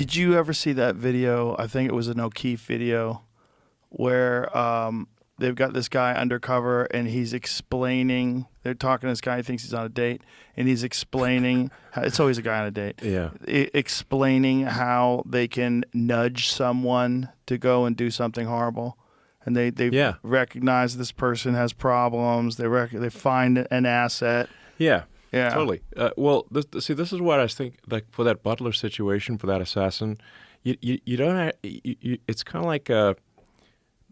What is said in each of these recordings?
Did you ever see that video? I think it was an O'Keefe video where they've got this guy undercover and he's explaining. They're talking to this guy. He thinks he's on a date, and he's explaining. It's always a guy on a date. Yeah. Explaining how they can nudge someone to go and do something horrible, and they Yeah. recognize this person has problems. They find an asset. Yeah. Yeah. Totally. Well, this is what I think. Like for that butler situation, for that assassin, you don't. It's kind of like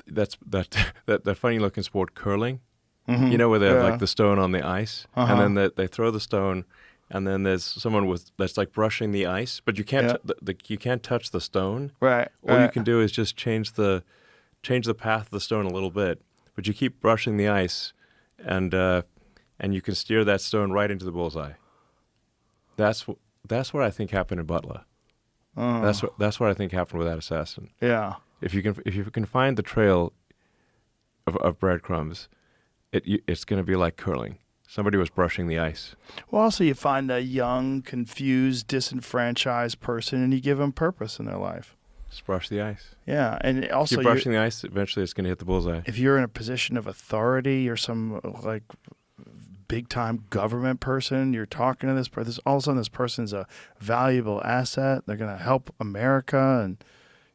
that funny looking sport, curling. Mm-hmm. You know, where they have Yeah. like the stone on the ice, Uh-huh. and then they throw the stone, and then there's someone that's like brushing the ice, but you can't you can't touch the stone. Right. All you can do is just change the path of the stone a little bit, but you keep brushing the ice, and you can steer that stone right into the bullseye. That's what I think happened in Butler. Oh. That's what I think happened with that assassin. Yeah. If you can find the trail of breadcrumbs, it's going to be like curling. Somebody was brushing the ice. Well, also you find a young, confused, disenfranchised person, and you give them purpose in their life. Just brush the ice. Yeah, and also Keep brushing the ice. Eventually, it's going to hit the bullseye. if you're in a position of authority or some like big-time government person, you're talking to this person. All of a sudden, this person's a valuable asset. They're going to help America, and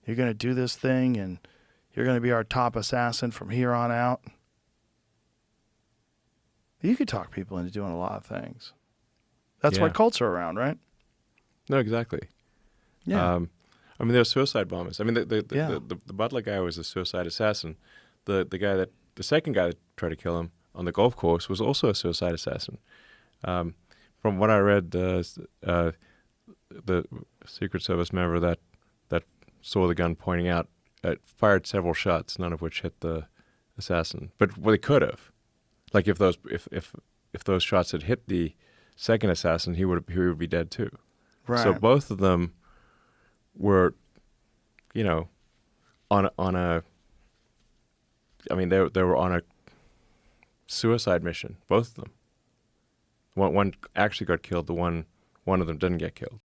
you're going to do this thing, and you're going to be our top assassin from here on out. You could talk people into doing a lot of things. That's why Yeah. cults are around, right? No, exactly. Yeah. I mean, they're suicide bombers. I mean, Yeah. the Butler guy was a suicide assassin. The second guy that tried to kill him on the golf course was also a suicide assassin. From what I read, the Secret Service member that saw the gun pointing out fired several shots, none of which hit the assassin. But they could have. Like if those shots had hit the second assassin, he would be dead too. Right. So both of them were, on a. I mean, they were on a suicide mission. Both of them. One actually got killed. One of them didn't get killed.